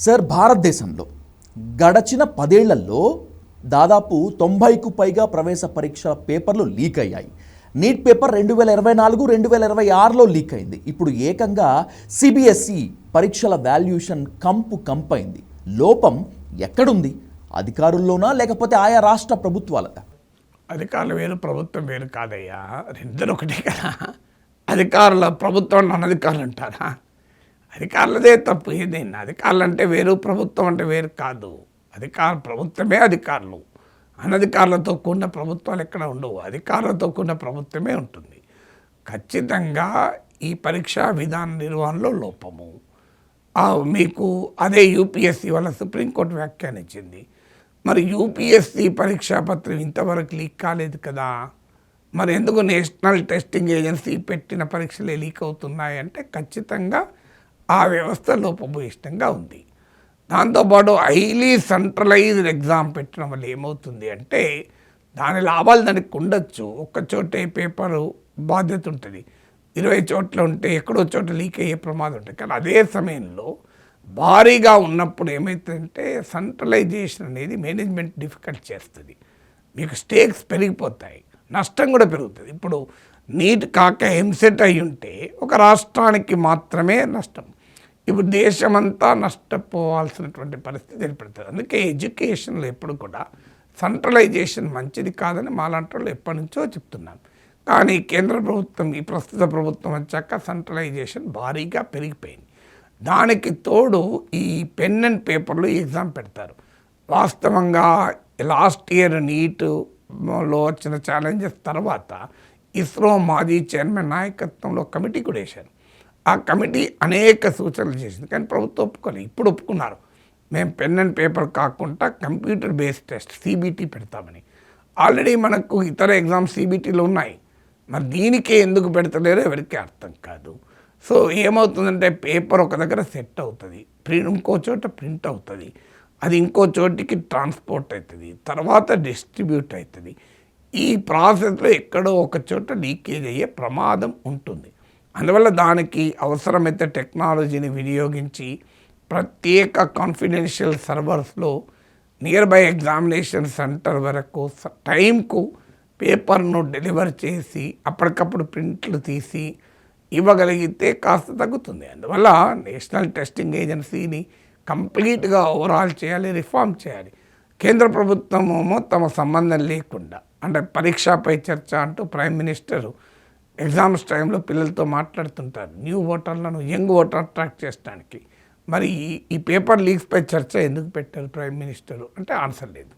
Sir, భారతదేశంలో గడచిన 10 ఏళ్లలో దాదాపు 90కు పైగా ప్రవేశ పరీక్షల పేపర్లు లీక్ అయ్యాయి. నీట్ పేపర్ 2024, 2026లో లీక్ అయింది. ఇప్పుడు ఏకంగా సిబిఎస్ఈ పరీక్షల వాల్యుయేషన్ కంపైంది. లోపం ఎక్కడుంది? అధికారుల్లోనా లేకపోతే ఆయా రాష్ట్ర ప్రభుత్వాలదా? అధికారులు వేరు, ప్రభుత్వం వేరు కాదయ్యా, రెండరు ఒకటే కదా. అధికారుల ప్రభుత్వం అనధికారులు అంటారా? అధికారులదే తప్పు. ఏదైనా అధికారులు అంటే వేరు, ప్రభుత్వం అంటే వేరు కాదు. ప్రభుత్వమే అధికారులు. అనధికారులతో కూడిన ప్రభుత్వాలు ఎక్కడ ఉండవు. అధికారులతో కూడిన ప్రభుత్వమే ఉంటుంది. ఖచ్చితంగా ఈ పరీక్షా విధాన నిర్వహణలో లోపము. మీకు అదే యూపీఎస్సీ వల్ల సుప్రీంకోర్టు వ్యాఖ్యానించింది. మరి యూపీఎస్సీ పరీక్షా పత్రం ఇంతవరకు లీక్ కాలేదు కదా, మరి ఎందుకు నేషనల్ టెస్టింగ్ ఏజెన్సీ పెట్టిన పరీక్షలే లీక్ అవుతున్నాయి అంటే ఖచ్చితంగా ఆ వ్యవస్థ లోపభూయిష్టంగా ఉంది. దాంతోపాటు హైలీ సెంట్రలైజ్డ్ ఎగ్జామ్ పెట్టడం వల్ల ఏమవుతుంది అంటే దాని లాభాలు దానికి ఉండొచ్చు. ఒక్కచోటే పేపరు బాధ్యత ఉంటుంది, 20 చోట్ల ఉంటే ఎక్కడో చోట లీక్ అయ్యే ప్రమాదం ఉంటుంది. కానీ అదే సమయంలో భారీగా ఉన్నప్పుడు ఏమవుతుందంటే సెంట్రలైజేషన్ అనేది మేనేజ్మెంట్ డిఫికల్ట్ చేస్తుంది. మీకు స్టేక్స్ పెరిగిపోతాయి, నష్టం కూడా పెరుగుతుంది. ఇప్పుడు నీట్ కాక ఎంసెట్ అయి ఉంటే ఒక రాష్ట్రానికి మాత్రమే నష్టం. ఇప్పుడు దేశమంతా నష్టపోవాల్సినటువంటి పరిస్థితి ఏర్పడుతుంది. అందుకే ఎడ్యుకేషన్లో ఎప్పుడు కూడా సెంట్రలైజేషన్ మంచిది కాదని మాలాంటి వాళ్ళు ఎప్పటి నుంచో చెప్తున్నాను. కానీ కేంద్ర ప్రభుత్వం, ఈ ప్రస్తుత ప్రభుత్వం వచ్చాక సెంట్రలైజేషన్ భారీగా పెరిగిపోయింది. దానికి తోడు ఈ పెన్ అండ్ పేపర్లో ఎగ్జామ్ పెడతారు. వాస్తవంగా లాస్ట్ ఇయర్ నీట్లో వచ్చిన ఛాలెంజెస్ తర్వాత ఇస్రో మాజీ చైర్మన్ నాయకత్వంలో కమిటీ కూడా వేశారు. ఆ కమిటీ అనేక సూచనలు చేసింది, కానీ ప్రభుత్వం ఒప్పుకోలేదు. ఇప్పుడు ఒప్పుకున్నారు, మేము పెన్ అండ్ పేపర్ కాకుండా కంప్యూటర్ బేస్డ్ టెస్ట్ సిబిటి పెడతామని. ఆల్రెడీ మనకు ఇతర ఎగ్జామ్స్ సిబిటీలో ఉన్నాయి, మరి దీనికే ఎందుకు పెడతలేరో ఎవరికి అర్థం కాదు. సో ఏమవుతుందంటే పేపర్ ఒక దగ్గర సెట్ అవుతుంది, ఇంకో చోట ప్రింట్ అవుతుంది, అది ఇంకో చోటికి ట్రాన్స్పోర్ట్ అవుతుంది, తర్వాత డిస్ట్రిబ్యూట్ అవుతుంది. ఈ ప్రాసెస్లో ఎక్కడో ఒక చోట లీకేజ్ అయ్యే ప్రమాదం ఉంటుంది. అందువల్ల దానికి అవసరమైతే టెక్నాలజీని వినియోగించి ప్రత్యేక కాన్ఫిడెన్షియల్ సర్వర్స్లో నియర్ బై ఎగ్జామినేషన్ సెంటర్ వరకు టైంకు పేపర్ను డెలివర్ చేసి అప్పటికప్పుడు ప్రింట్లు తీసి ఇవ్వగలిగితే కాస్త తగ్గుతుంది. అందువల్ల నేషనల్ టెస్టింగ్ ఏజెన్సీని కంప్లీట్గా ఓవరాల్ చేయాలి, రిఫార్మ్ చేయాలి. కేంద్ర ప్రభుత్వమేమో తమ సంబంధం లేకుండా, అంటే పరీక్షపై చర్చ అంటూ ప్రైమ్ మినిస్టర్ ఎగ్జామ్స్ టైంలో పిల్లలతో మాట్లాడుతుంటారు, న్యూ ఓటర్లను, యంగ్ ఓటర్ అట్రాక్ట్ చేయడానికి. మరి ఈ పేపర్ లీక్స్పై చర్చ ఎందుకు పెట్టారు ప్రైమ్ మినిస్టరు అంటే ఆన్సర్ లేదు.